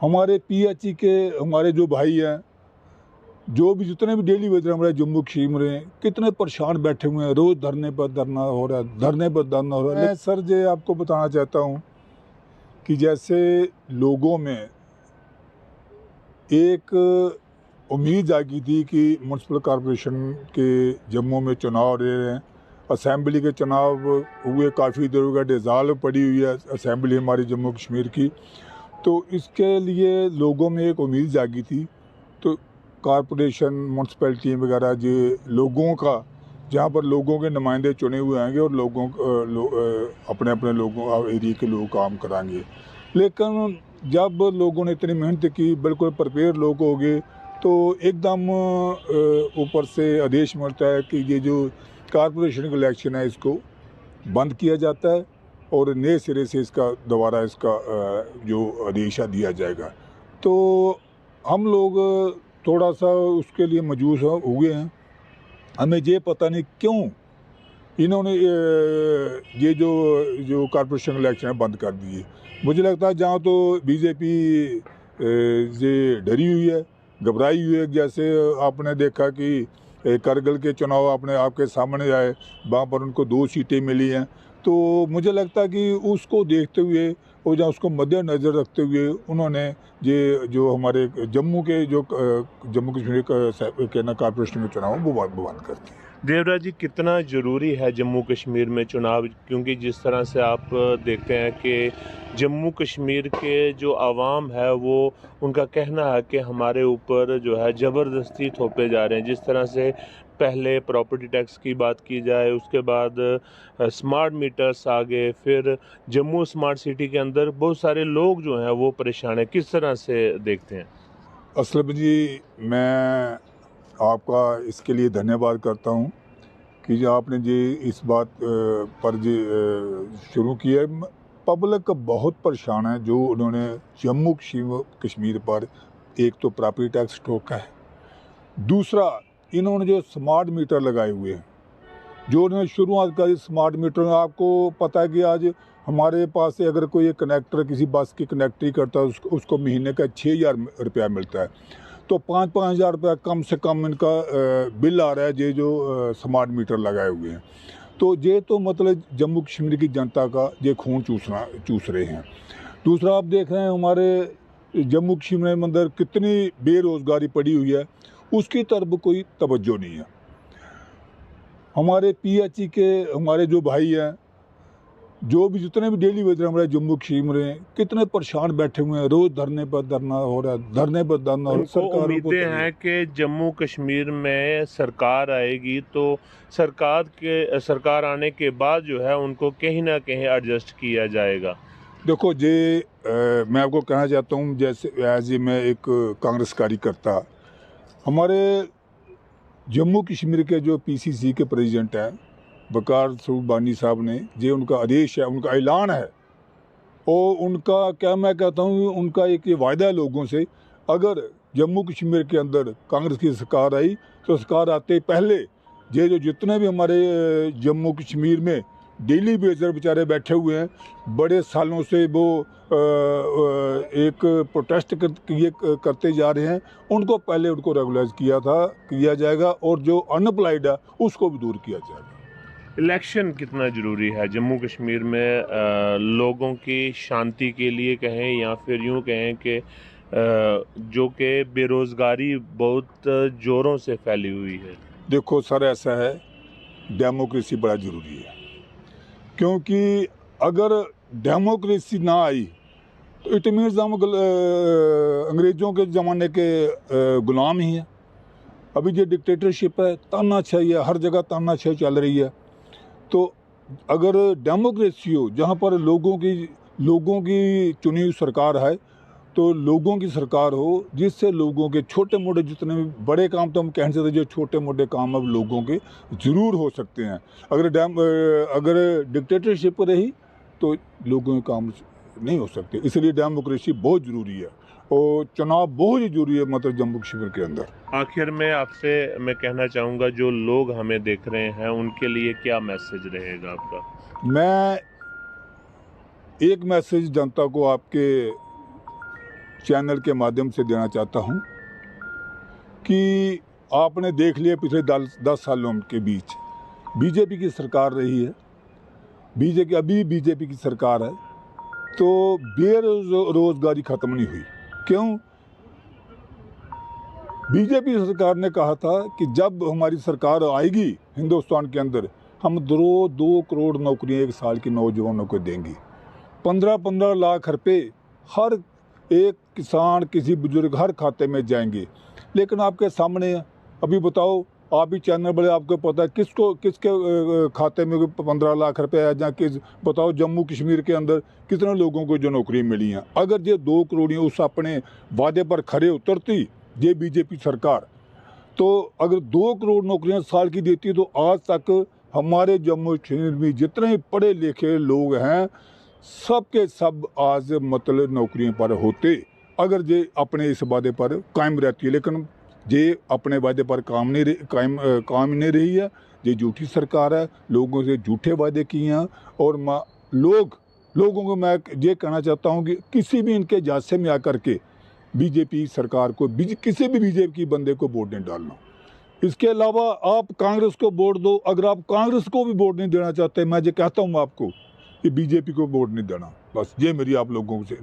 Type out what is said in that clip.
हमारे पीएचई के हमारे जो भाई हैं, जो भी जितने भी डेली वेजर हमारे जम्मू कश्मीर में कितने परेशान बैठे हुए हैं, रोज़ धरने पर धरना हो रहा है, धरने पर धरना हो रहा है। मैं सर जी आपको बताना चाहता हूँ कि जैसे लोगों में एक उम्मीद जागी थी कि म्यूनसिपल कॉरपोरेशन के जम्मू में चुनाव हो रहे हैं, असेंबली के चुनाव हुए, काफ़ी देर हो गया, डिज़ाल्व पड़ी हुई है असेंबली हमारी जम्मू कश्मीर की। तो इसके लिए लोगों में एक उम्मीद जागी थी। तो कॉरपोरेशन म्यूनसिपैलिटी वगैरह जो लोगों का, जहाँ पर लोगों के नुमाइंदे चुने हुए आएंगे और लोगों अपने अपने लोगों एरिया के लोग काम कराएंगे। लेकिन जब लोगों ने इतनी मेहनत की, बिल्कुल प्रिपेयर लोग हो गए, तो एकदम ऊपर से आदेश मिलता है कि ये जो कॉरपोरेशन का इलेक्शन है इसको बंद किया जाता है और नए सिरे से इसका दोबारा इसका जो आदेश दिया जाएगा। तो हम लोग थोड़ा सा उसके लिए मजबूर हुए हैं। हमें ये पता नहीं क्यों इन्होंने ये जो कॉरपोरेशन इलेक्शन है बंद कर दिए। मुझे लगता है जहाँ तो बीजेपी ये डरी हुई है, घबराई हुई है। जैसे आपने देखा कि करगिल के चुनाव आपके सामने आए, वहाँ पर उनको 2 सीटें मिली हैं। तो मुझे लगता है कि उसको देखते हुए और जहाँ उसको मद्देनज़र रखते हुए उन्होंने ये जो हमारे जम्मू कश्मीर के ना कॉरपोरेशन के चुनाव वो बंद कर दिए। देवराज जी, कितना ज़रूरी है जम्मू कश्मीर में चुनाव? क्योंकि जिस तरह से आप देखते हैं कि जम्मू कश्मीर के जो आवाम है वो उनका कहना है कि हमारे ऊपर जो है ज़बरदस्ती थोपे जा रहे हैं। जिस तरह से पहले प्रॉपर्टी टैक्स की बात की जाए, उसके बाद स्मार्ट मीटर्स आ गए, फिर जम्मू स्मार्ट सिटी के अंदर बहुत सारे लोग जो हैं वो परेशान हैं। किस तरह से देखते हैं? असलम जी, मैं आपका इसके लिए धन्यवाद करता हूँ कि जो आपने जी इस बात पर जी शुरू किया है। पब्लिक बहुत परेशान है जो उन्होंने जम्मू कश्मीर पर एक तो प्रॉपर्टी टैक्स ठोका है, दूसरा इन्होंने जो स्मार्ट मीटर लगाए हुए हैं, जो उन्होंने शुरुआत करी स्मार्ट मीटर में। आपको पता है कि आज हमारे पास से अगर कोई कनेक्टर किसी बस की कनेक्टरी करता है उसको महीने का 6,000 रुपया मिलता है। तो 5-5 हज़ार रुपया कम से कम इनका बिल आ रहा है ये जो स्मार्ट मीटर लगाए हुए हैं। तो ये तो मतलब जम्मू कश्मीर की जनता का ये खून चूस रहे हैं। दूसरा आप देख रहे हैं हमारे जम्मू कश्मीर में अंदर कितनी बेरोज़गारी पड़ी हुई है, उसकी तरफ कोई तवज्जो नहीं है। हमारे पीएचई के हमारे जो भाई हैं, जो भी जितने भी डेली वेजर हमारे जम्मू कश्मीर में कितने परेशान बैठे हुए हैं, रोज़ धरने पर धरना हो रहा है, धरने पर धरना हो रहा है। उनको उम्मीदें हैं कि जम्मू कश्मीर में सरकार आएगी, तो सरकार आने के बाद जो है उनको कहीं ना कहीं एडजस्ट किया जाएगा। देखो मैं आपको कहना चाहता हूँ, जैसे एज ए मैं एक कांग्रेस कार्यकर्ता, हमारे जम्मू कश्मीर के जो पीसीसी के प्रेसिडेंट हैं वकार बानी साहब ने, ये उनका आदेश है, उनका ऐलान है और उनका क्या मैं कहता हूँ, उनका एक ये वायदा है लोगों से, अगर जम्मू कश्मीर के अंदर कांग्रेस की सरकार आई तो सरकार आते पहले ये जो जितने भी हमारे जम्मू कश्मीर में डेली बेजर बेचारे बैठे हुए हैं, बड़े सालों से वो एक प्रोटेस्ट करते जा रहे हैं, उनको पहले उनको रेगुलाइज किया जाएगा और जो अनअप्लाइड है उसको भी दूर किया जाएगा। इलेक्शन कितना ज़रूरी है जम्मू कश्मीर में लोगों की शांति के लिए कहें या फिर यूँ कहें कि जो कि बेरोज़गारी बहुत ज़ोरों से फैली हुई है? देखो सर, ऐसा है, डेमोक्रेसी बड़ा ज़रूरी है, क्योंकि अगर डेमोक्रेसी ना आई तो इट मीन्स हम अंग्रेज़ों के ज़माने के गुलाम ही हैं। अभी जो डिक्टेटरशिप है, तानाशाही है, हर जगह तानाशाही चल रही है। तो अगर डेमोक्रेसी हो, जहाँ पर लोगों की चुनी हुई सरकार है, तो लोगों की सरकार हो जिससे लोगों के छोटे मोटे जितने भी बड़े काम तो हम कह नहीं सकते, जो छोटे मोटे काम अब लोगों के ज़रूर हो सकते हैं। अगर डिक्टेटरशिप रही तो लोगों के काम नहीं हो सकते। इसलिए डेमोक्रेसी बहुत ज़रूरी है और चुनाव बहुत ही ज़रूरी है, मतलब जम्मू कश्मीर के अंदर। आखिर में आपसे मैं कहना चाहूँगा, जो लोग हमें देख रहे हैं उनके लिए क्या मैसेज रहेगा आपका? मैं एक मैसेज जनता को आपके चैनल के माध्यम से देना चाहता हूँ कि आपने देख लिया पिछले 10 सालों के बीच बीजेपी की सरकार रही है, अभी बीजेपी की सरकार है, तो बेरोजगारी ख़त्म नहीं हुई। क्यों? बीजेपी सरकार ने कहा था कि जब हमारी सरकार आएगी हिंदुस्तान के अंदर, हम 2 करोड़ नौकरियां 1 साल के नौजवानों को देंगे। 15-15 लाख रुपए हर एक किसान, किसी बुजुर्ग, हर खाते में जाएंगे। लेकिन आपके सामने अभी बताओ, आप भी चैनल बड़े, आपको पता है किसके खाते में 15 लाख रुपए है, या किस बताओ जम्मू कश्मीर के अंदर कितने लोगों को जो नौकरी मिली हैं। अगर ये 2 करोड़ उस अपने वादे पर खरे उतरती ये बीजेपी सरकार, तो अगर 2 करोड़ नौकरियां साल की देती तो आज तक हमारे जम्मू कश्मीर में जितने पढ़े लिखे लोग हैं सब के सब आज मतलब नौकरियों पर होते, अगर ये अपने इस वादे पर कायम रहती है। लेकिन ये अपने वादे पर काम नहीं रही है। ये झूठी सरकार है, लोगों से झूठे वादे किए हैं। और लोगों को मैं ये कहना चाहता हूँ कि किसी भी इनके जादसे में आकर के बीजेपी सरकार को, किसी भी बीजेपी की बंदे को वोट नहीं डालना। इसके अलावा आप कांग्रेस को वोट दो। अगर आप कांग्रेस को भी वोट नहीं देना चाहते, मैं ये कहता हूँ आपको कि बीजेपी को वोट नहीं देना। बस ये मेरी आप लोगों से